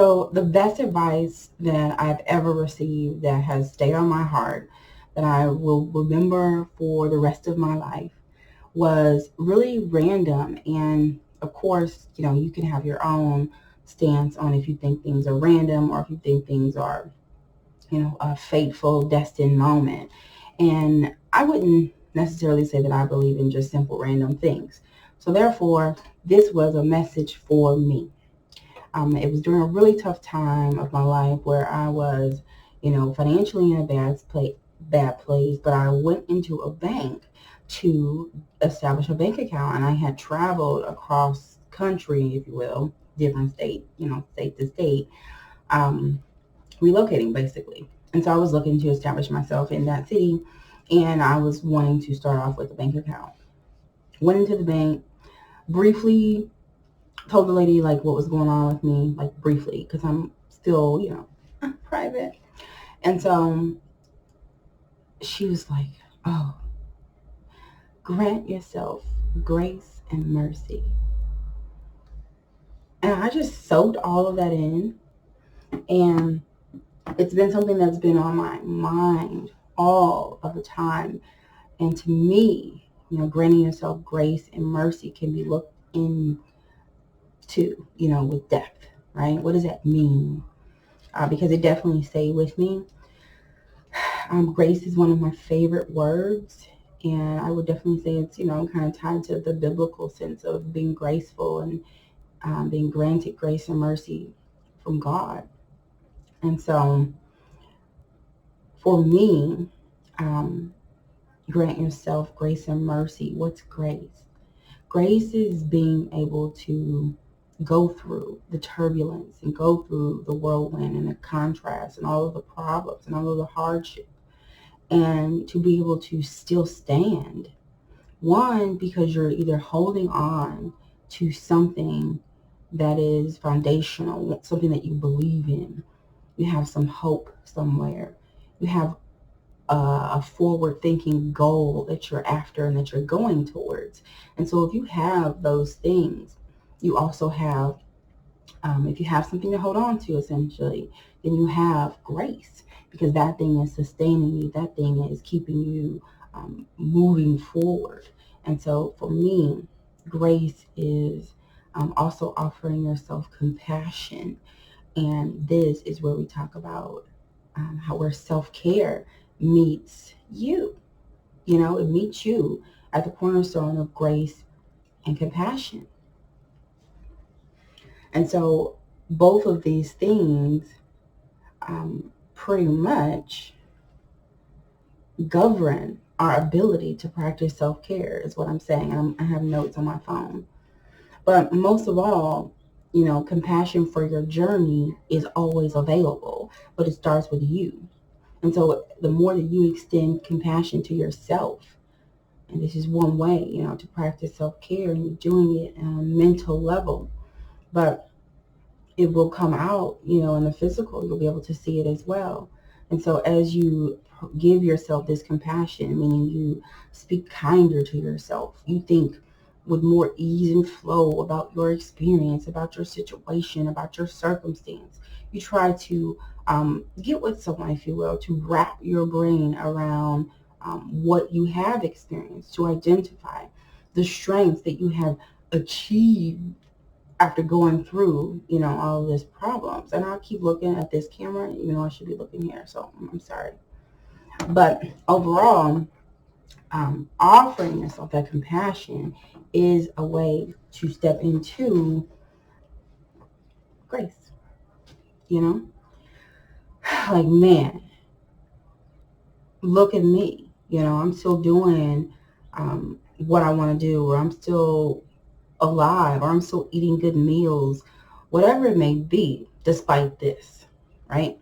So the best advice that I've ever received that has stayed on my heart, that I will remember for the rest of my life, was really random. And of course, you can have your own stance on if you think things are random or if you think things are, a fateful, destined moment. And I wouldn't necessarily say that I believe in just simple random things. So therefore, this was a message for me. It was during a really tough time of my life where I was, financially in a bad place, but I went into a bank to establish a bank account, and I had traveled across country, if you will, different state, state to state, um, relocating basically. And so I was looking to establish myself in that city, and I was wanting to start off with a bank account. Went into the bank, briefly told the lady like what was going on with me, like briefly, because I'm still, private. And so she was like, "Oh, grant yourself grace and mercy." And I just soaked all of that in, and it's been something that's been on my mind all of the time. And to me, granting yourself grace and mercy can be looked into, with depth, right? What does that mean? Because it definitely stayed with me. Grace is one of my favorite words, and I would definitely say it's, kind of tied to the biblical sense of being graceful and being granted grace and mercy from God. And so for me, um, grant yourself grace and mercy. What's grace? Grace is being able to go through the turbulence and go through the whirlwind and the contrast and all of the problems and all of the hardship, and to be able to still stand. One, because you're either holding on to something that is foundational, something that you believe in. You have some hope somewhere. You have a forward thinking goal that you're after and that you're going towards. And so if you have those things, you also have, if you have something to hold on to, essentially, then you have grace, because that thing is sustaining you. That thing is keeping you moving forward. And so for me, grace is also offering yourself compassion. And this is where we talk about how where self-care meets you. It meets you at the cornerstone of grace and compassion. And so both of these things pretty much govern our ability to practice self-care, is what I'm saying. I have notes on my phone. But most of all, compassion for your journey is always available, but it starts with you. And so the more that you extend compassion to yourself, and this is one way, to practice self-care, and you're doing it on a mental level, but it will come out, in the physical. You'll be able to see it as well. And so as you give yourself this compassion, meaning you speak kinder to yourself, you think with more ease and flow about your experience, about your situation, about your circumstance. You try to get with someone, if you will, to wrap your brain around what you have experienced, to identify the strengths that you have achieved after going through, all of these problems. And I'll keep looking at this camera, even though I should be looking here. So I'm sorry. But overall, offering yourself that compassion is a way to step into grace, you know? Like, man, look at me. I'm still doing what I want to do, or I'm still alive, or I'm still eating good meals, whatever it may be, despite this, right?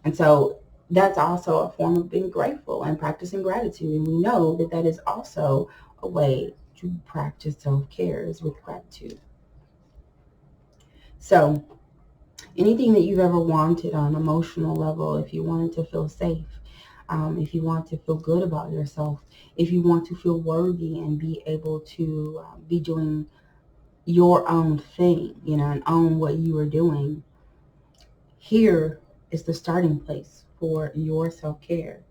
And so that's also a form of being grateful and practicing gratitude. And we know that that is also a way to practice self-care, is with gratitude. So anything that you've ever wanted on an emotional level, if you wanted to feel safe, if you want to feel good about yourself, if you want to feel worthy and be able to be doing your own thing, and own what you are doing, Here is the starting place for your self-care.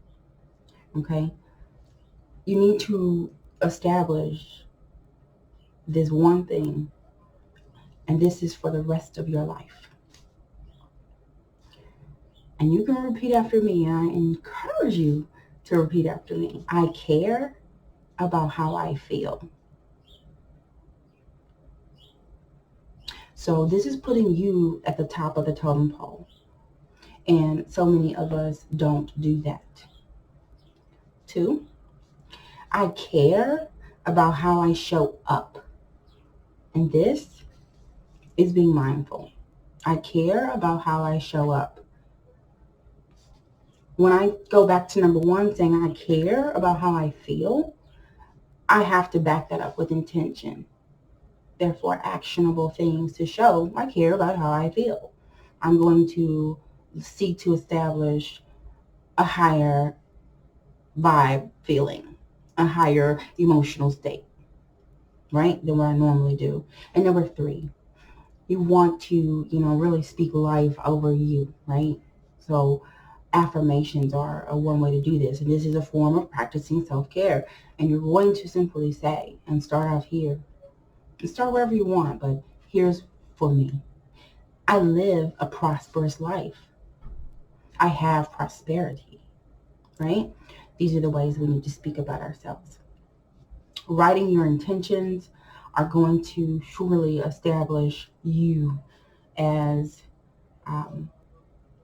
Okay? You need to establish this one thing, and this is for the rest of your life. And you can repeat after me. I encourage you to repeat after me. I care about how I feel. So this is putting you at the top of the totem pole. And so many of us don't do that. 2, I care about how I show up. And this is being mindful. I care about how I show up. When I go back to number 1, saying I care about how I feel, I have to back that up with intention. Therefore, actionable things to show I care about how I feel. I'm going to seek to establish a higher vibe feeling, a higher emotional state, right, than what I normally do. And number 3, you want to, really speak life over you, right? So affirmations are one way to do this. And this is a form of practicing self-care. And you're going to simply say, and start off here, and start wherever you want, but here's for me. I live a prosperous life. I have prosperity, right? These are the ways we need to speak about ourselves. Writing your intentions are going to surely establish you as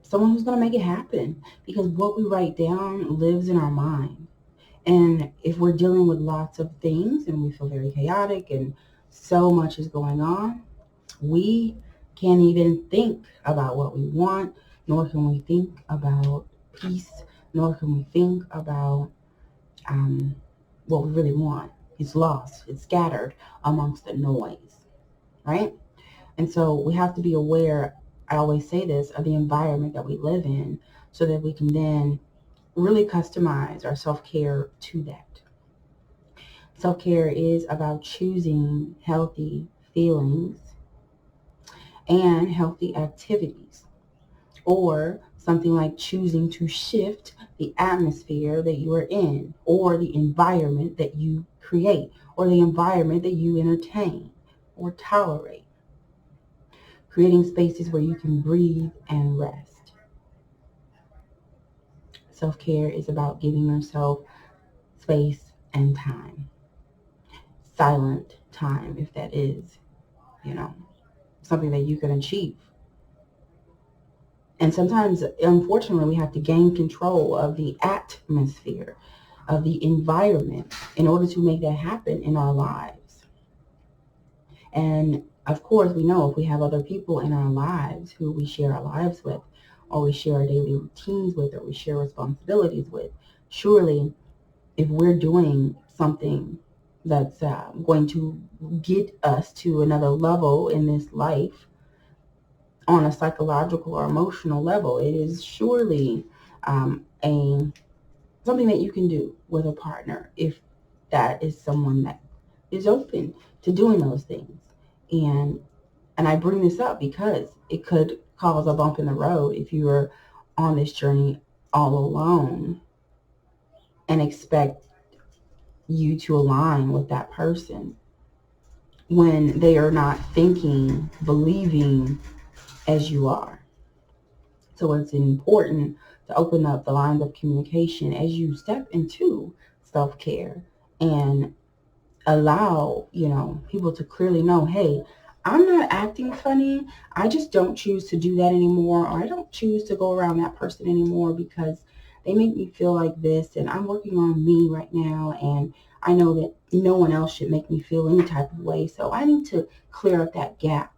someone who's going to make it happen, because what we write down lives in our mind. And if we're dealing with lots of things and we feel very chaotic and so much is going on, we can't even think about what we want, nor can we think about peace, nor can we think about what we really want. It's lost, it's scattered amongst the noise, right? And so we have to be aware, I always say this, of the environment that we live in, so that we can then really customize our self-care to that. Self-care is about choosing healthy feelings and healthy activities, or something like choosing to shift the atmosphere that you are in, or the environment that you create, or the environment that you entertain or tolerate. Creating spaces where you can breathe and rest. Self-care is about giving yourself space and time. Silent time, if that is, something that you can achieve. And sometimes, unfortunately, we have to gain control of the atmosphere, of the environment, in order to make that happen in our lives. And of course, we know if we have other people in our lives who we share our lives with, or we share our daily routines with, or we share responsibilities with, surely if we're doing something that's going to get us to another level in this life, on a psychological or emotional level, it is surely a something that you can do with a partner, if that is someone that is open to doing those things. And I bring this up because it could cause a bump in the road if you are on this journey all alone and expect you to align with that person when they are not thinking, believing as you are. So it's important to open up the lines of communication as you step into self-care, and allow, people to clearly know, hey, I'm not acting funny. I just don't choose to do that anymore, or I don't choose to go around that person anymore because they make me feel like this, and I'm working on me right now, and I know that no one else should make me feel any type of way, so I need to clear up that gap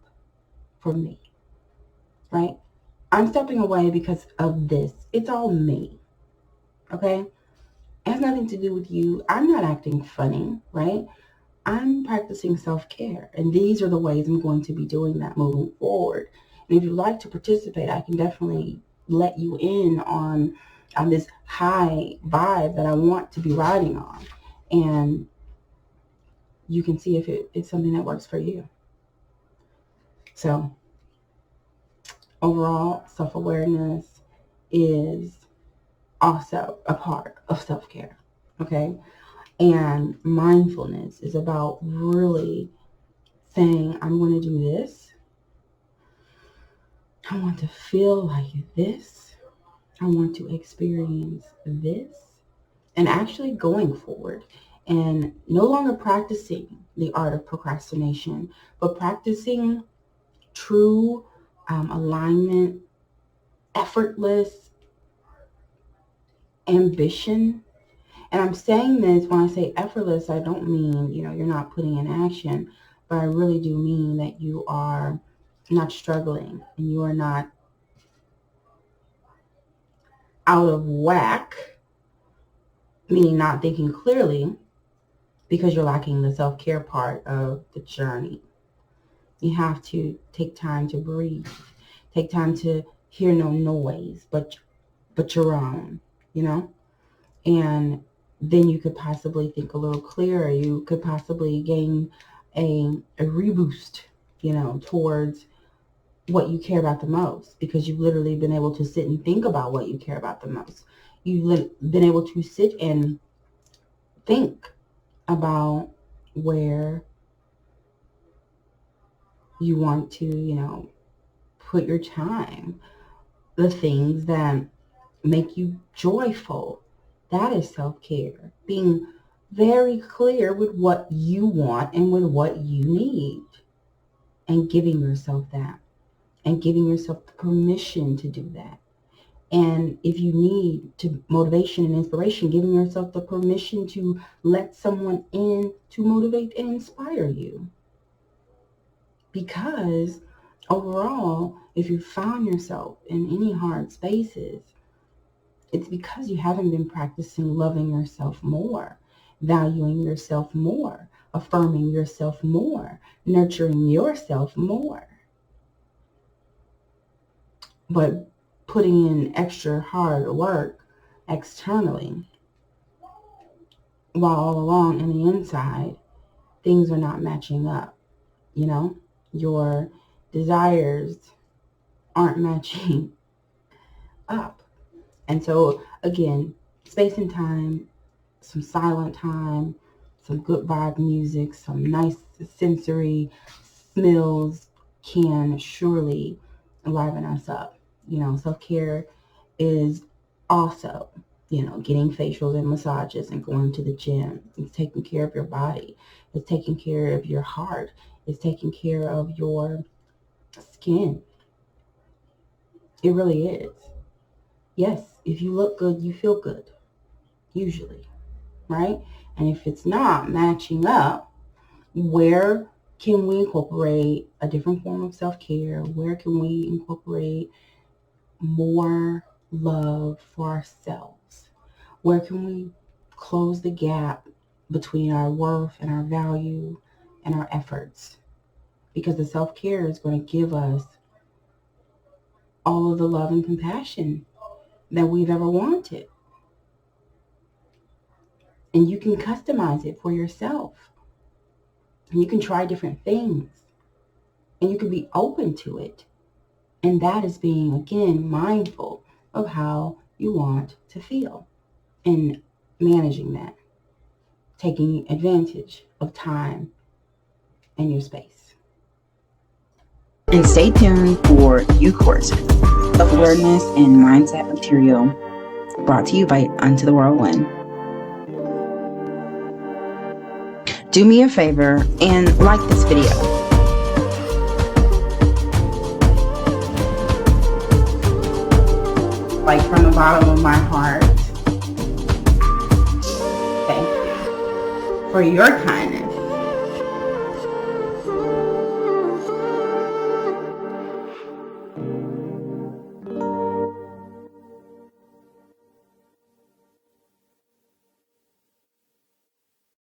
for me, right? I'm stepping away because of this. It's all me, okay? It has nothing to do with you. I'm not acting funny, right? I'm practicing self-care, and these are the ways I'm going to be doing that moving forward. And if you'd like to participate, I can definitely let you in on this high vibe that I want to be riding on, and you can see if it's something that works for you. So overall, self-awareness is also a part of self-care, okay? And mindfulness is about really saying, I'm going to do this. I want to feel like this. I want to experience this. And actually going forward and no longer practicing the art of procrastination, but practicing true alignment, effortless ambition. And I'm saying this, when I say effortless, I don't mean, you're not putting in action, but I really do mean that you are not struggling and you are not out of whack, meaning not thinking clearly because you're lacking the self-care part of the journey. You have to take time to breathe, take time to hear no noise but your own, and then you could possibly think a little clearer. You could possibly gain a reboost, towards what you care about the most, because you've literally been able to sit and think about what you care about the most. You've been able to sit and think about where you want to, put your time, the things that make you joyful. That is self-care. Being very clear with what you want and with what you need, and giving yourself that, and giving yourself the permission to do that. And if you need motivation and inspiration, giving yourself the permission to let someone in to motivate and inspire you. Because overall, if you found yourself in any hard spaces, it's because you haven't been practicing loving yourself more, valuing yourself more, affirming yourself more, nurturing yourself more. But putting in extra hard work externally, while all along in the inside, things are not matching up. Your desires aren't matching up. And so, again, space and time, some silent time, some good vibe music, some nice sensory smells can surely liven us up. Self-care is also, getting facials and massages and going to the gym. It's taking care of your body. It's taking care of your heart. It's taking care of your skin. It really is. Yes, if you look good, you feel good, usually, right? And if it's not matching up, where can we incorporate a different form of self-care? Where can we incorporate more love for ourselves? Where can we close the gap between our worth and our value and our efforts? Because the self-care is going to give us all of the love and compassion that we've ever wanted. And you can customize it for yourself. And you can try different things. And you can be open to it. And that is being, again, mindful of how you want to feel. And managing that. Taking advantage of time and your space. And stay tuned for new courses of awareness and mindset material brought to you by Unto the Whirlwind. Do me a favor and like this video. Like, from the bottom of my heart, thank you for your kindness